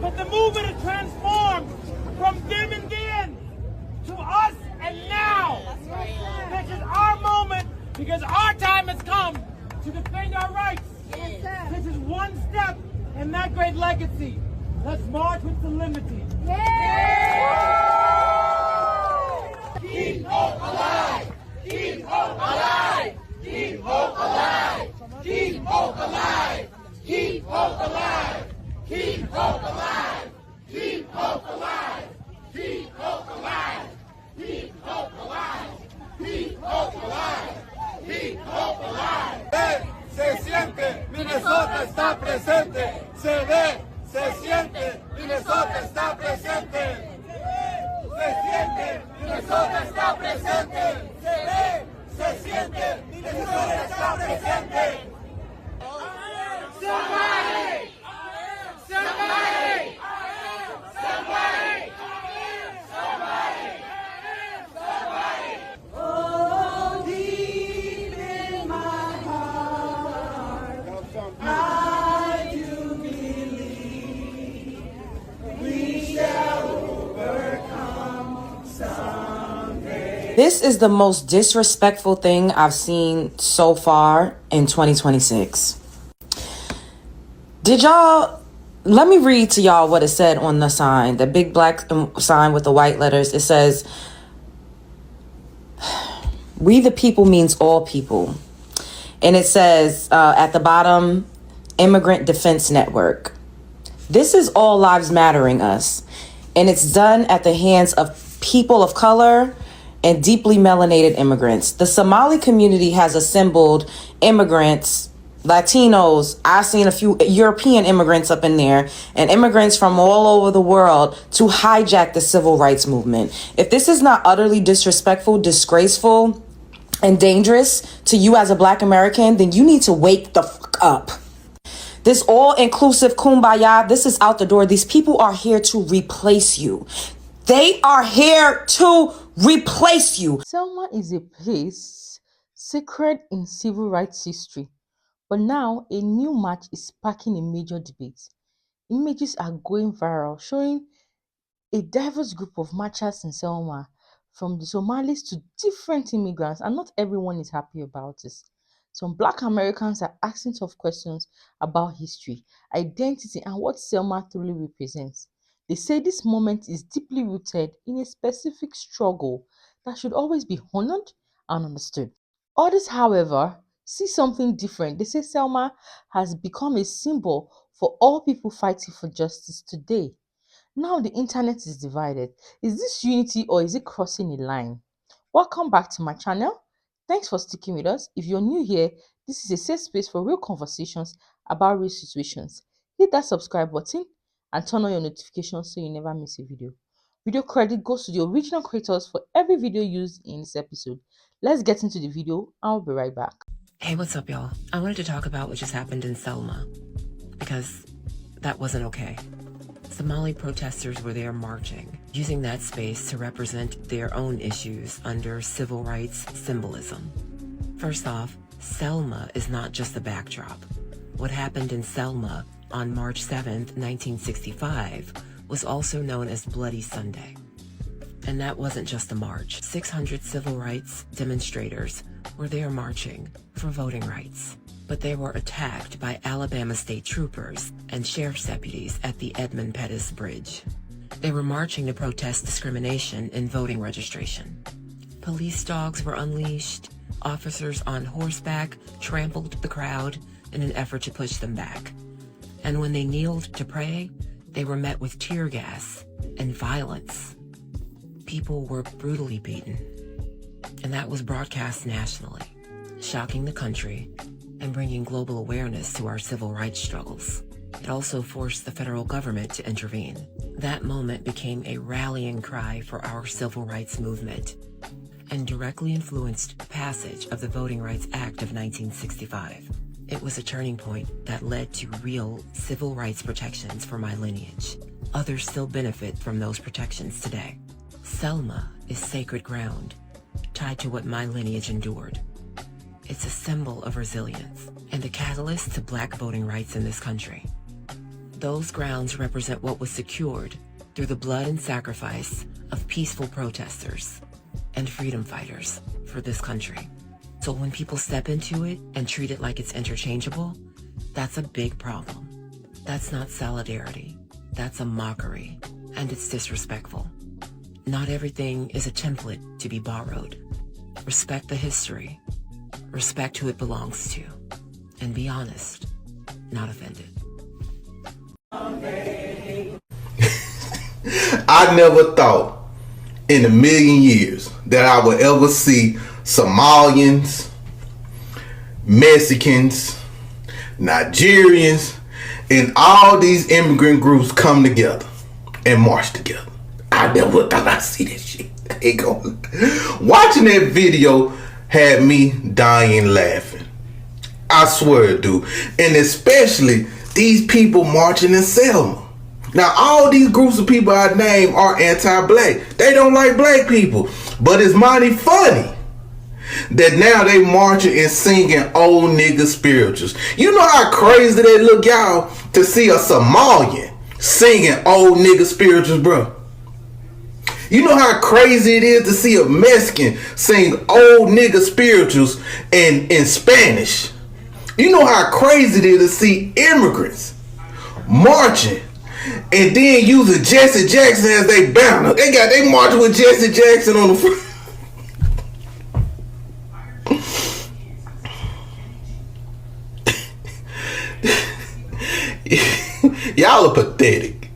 But the movement has transformed from them and then to us and now. That's right. This is our moment because our time has come to defend our rights. Yes. This is one step in that great legacy. Let's march with solemnity. Keep hope alive! Keep hope alive! Keep hope alive! Keep hope alive! Keep hope alive! Keep hope alive! Keep hope alive! Keep hope alive! Keep hope alive! Keep hope alive! Keep hope alive! Se siente, Minnesota está presente. Se ve, se siente, Minnesota está presente. Se siente, Minnesota está presente. Se ve, se siente, Minnesota está presente. Somebody! Somebody! Somebody! Somebody! Somebody! Oh, deep in my heart, I do believe we shall overcome someday. This is the most disrespectful thing I've seen so far in 2026. Let me read to y'all what it said on the sign, the big black sign with the white letters. It says, "We the people" means all people. And it says at the bottom, Immigrant Defense Network. This is All Lives Mattering Us. And it's done at the hands of people of color and deeply melanated immigrants. The Somali community has assembled immigrants, Latinos. I've seen a few European immigrants up in there, and immigrants from all over the world to hijack the civil rights movement. If this is not utterly disrespectful, disgraceful, and dangerous to you as a Black American, then you need to wake the fuck up. This all-inclusive kumbaya, this is out the door. These people are here to replace you. They are here to replace you. Selma is a place sacred in civil rights history. But now, a new march is sparking a major debate. Images are going viral, showing a diverse group of marchers in Selma, from the Somalis to different immigrants, and not everyone is happy about this. Some Black Americans are asking tough questions about history, identity, and what Selma truly represents. They say this moment is deeply rooted in a specific struggle that should always be honored and understood. Others, however, see something different. They say Selma has become a symbol for all people fighting for justice today. Now the internet is divided. Is this unity or is it crossing a line? Welcome back to my channel. Thanks for sticking with us. If you're new here, this is a safe space for real conversations about real situations. Hit that subscribe button and turn on your notifications so you never miss a video. Video credit goes to the original creators for every video used in this episode. Let's get into the video. I'll be right back. Hey, what's up, y'all? I wanted to talk about what just happened in Selma, because that wasn't okay. Somali protesters were there marching, using that space to represent their own issues under civil rights symbolism. First off, Selma is not just the backdrop. What happened in Selma on March 7th, 1965 was also known as Bloody Sunday. And that wasn't just a march. 600 civil rights demonstrators were there marching for voting rights. But they were attacked by Alabama state troopers and sheriff's deputies at the Edmund Pettus Bridge. They were marching to protest discrimination in voting registration. Police dogs were unleashed. Officers on horseback trampled the crowd in an effort to push them back. And when they kneeled to pray, they were met with tear gas and violence. People were brutally beaten. And that was broadcast nationally, shocking the country and bringing global awareness to our civil rights struggles. It also forced the federal government to intervene. That moment became a rallying cry for our civil rights movement and directly influenced the passage of the Voting Rights Act of 1965. It was a turning point that led to real civil rights protections for my lineage. Others still benefit from those protections today. Selma is sacred ground, tied to what my lineage endured. It's a symbol of resilience and a catalyst to Black voting rights in this country. Those grounds represent what was secured through the blood and sacrifice of peaceful protesters and freedom fighters for this country. So when people step into it and treat it like it's interchangeable, that's a big problem. That's not solidarity. That's a mockery, and it's disrespectful. Not everything is a template to be borrowed. Respect the history. Respect who it belongs to. And be honest, not offended. I never thought in a million years that I would ever see Somalians, Mexicans, Nigerians, and all these immigrant groups come together and march together. I never thought I'd see that shit. Watching that video had me dying laughing. I swear, dude. And especially these people marching in Selma. Now, all these groups of people I name are anti-black. They don't like black people. But it's mighty funny that now they marching and singing old nigga spirituals. You know how crazy they look, y'all, to see a Somalian singing old nigga spirituals, bro? You know how crazy it is to see a Mexican sing old nigga spirituals in Spanish? You know how crazy it is to see immigrants marching and then using Jesse Jackson as their banner. They marching with Jesse Jackson on the front. Y'all are pathetic.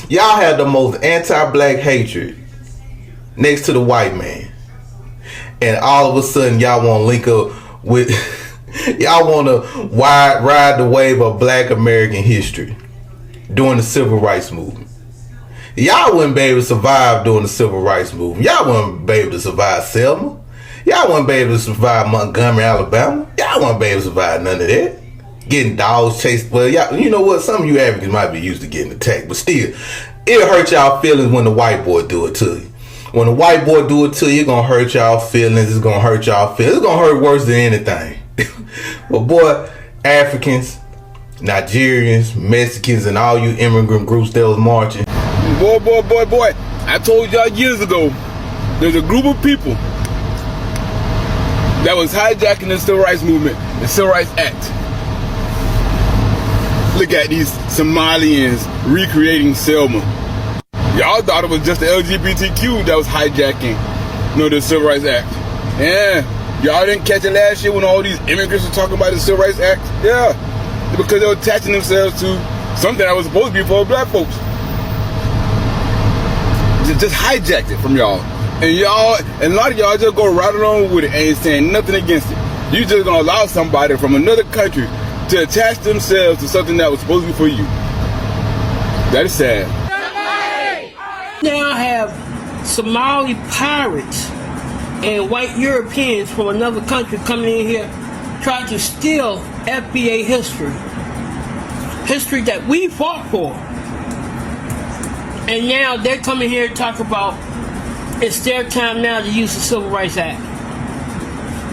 Y'all have the most anti-black hatred next to the white man, and all of a sudden y'all want to link up with y'all want to ride the wave of black American history during the civil rights movement. Y'all wouldn't be able to survive during the civil rights movement. Y'all wouldn't be able to survive Selma. Y'all wouldn't be able to survive Montgomery, Alabama. Y'all wouldn't be able to survive none of that. Getting dogs chased. Well, y'all, you know what? Some of you Africans might be used to getting attacked, but still, it'll hurt y'all feelings when the white boy do it to you. When the white boy do it to you, it's gonna hurt y'all feelings. It's gonna hurt y'all feelings. It's gonna hurt worse than anything. But boy, Africans, Nigerians, Mexicans, and all you immigrant groups that was marching. Boy. I told y'all years ago, there's a group of people that was hijacking the Civil Rights Movement, the Civil Rights Act. Look at these Somalians recreating Selma. Y'all thought it was just the LGBTQ that was hijacking, the Civil Rights Act. Yeah, y'all didn't catch it last year when all these immigrants were talking about the Civil Rights Act? Yeah, because they were attaching themselves to something that was supposed to be for black folks. Just hijacked it from y'all. And a lot of y'all just go right along with it and ain't saying nothing against it. You just gonna allow somebody from another country to attach themselves to something that was supposed to be for you. That is sad. Now have Somali pirates and white Europeans from another country coming in here trying to steal FBA history that we fought for. And now they're coming here to talk about it's their time now to use the Civil Rights Act.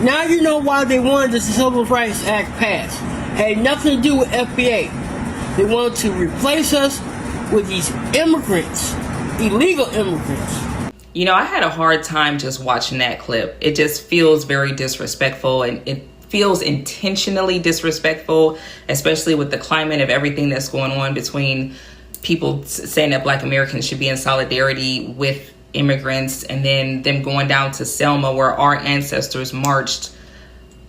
Now you know why they wanted the Civil Rights Act passed. Had nothing to do with FBA. They wanted to replace us with these immigrants, illegal immigrants. You know, I had a hard time just watching that clip. It just feels very disrespectful, and it feels intentionally disrespectful, especially with the climate of everything that's going on between people saying that Black Americans should be in solidarity with immigrants, and then them going down to Selma where our ancestors marched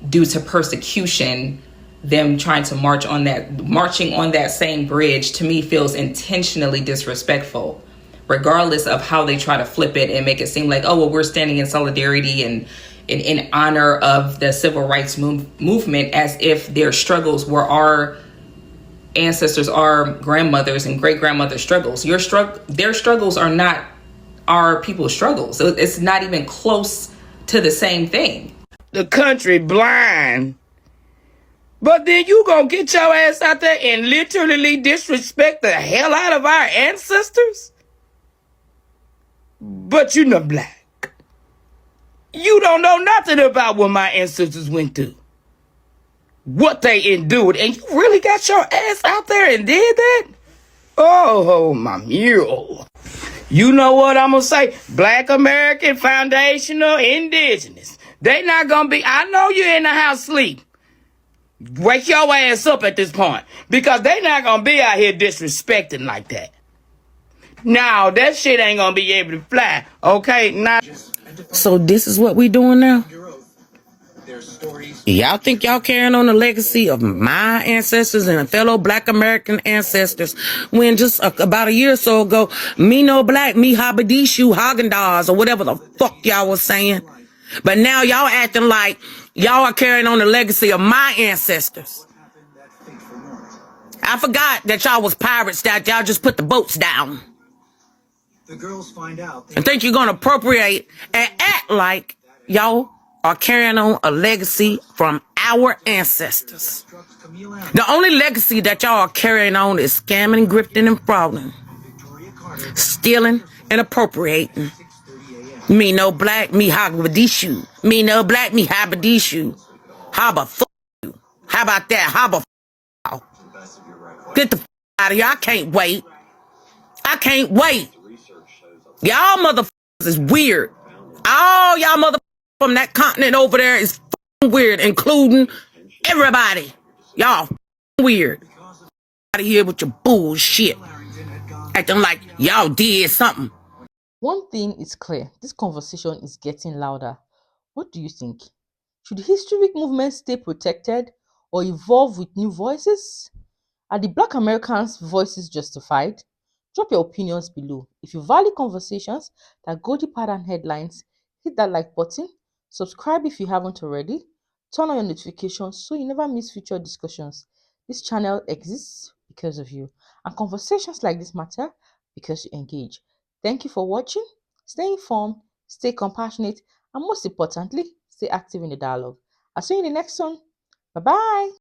due to persecution. Them trying to marching on that same bridge, to me feels intentionally disrespectful, regardless of how they try to flip it and make it seem like, oh, well, we're standing in solidarity and in honor of the civil rights movement, as if their struggles were our ancestors, our grandmothers and great grandmothers' struggles. Their struggles are not our people's struggles. So it's not even close to the same thing. The country blind. But then you gonna get your ass out there and literally disrespect the hell out of our ancestors? But you're not black. You don't know nothing about what my ancestors went through. What they endured. And you really got your ass out there and did that? Oh, my mule. You know what I'm going to say? Black American, foundational, indigenous. They not going to be, I know you're in the house sleep. Wake your ass up at this point. Because they not going to be out here disrespecting like that. Now, that shit ain't going to be able to fly. Okay? Now. So this is what we doing now? Y'all think y'all carrying on the legacy of my ancestors and fellow Black American ancestors when just about a year or so ago, me no black, me Habadishu, Haagen-Dazs, or whatever the fuck y'all was saying. But now y'all acting like y'all are carrying on the legacy of my ancestors. I forgot that y'all was pirates, that y'all just put the boats down. The girls find out and think you're gonna appropriate and act like y'all are carrying on a legacy from our ancestors. The only legacy that y'all are carrying on is scamming, grifting, and frauding. Stealing and appropriating. Me no black, me Habadishu. Me no black, me Habadishu. Haba fuck you. How about that? Haba fuck. Get the fuck out of here. I can't wait. I can't wait. Y'all motherfuckers is weird. All y'all motherfuckers from that continent over there is weird, including everybody. Y'all weird. Out of here with your bullshit. Acting like y'all did something. One thing is clear, this conversation is getting louder. What do you think? Should the History Week movement stay protected or evolve with new voices? Are the Black Americans' voices justified? Drop your opinions below. If you value conversations that go deeper than headlines, hit that like button, subscribe if you haven't already, turn on your notifications so you never miss future discussions. This channel exists because of you, and conversations like this matter because you engage. Thank you for watching. Stay informed, stay compassionate, and most importantly, stay active in the dialogue. I'll see you in the next one. Bye bye.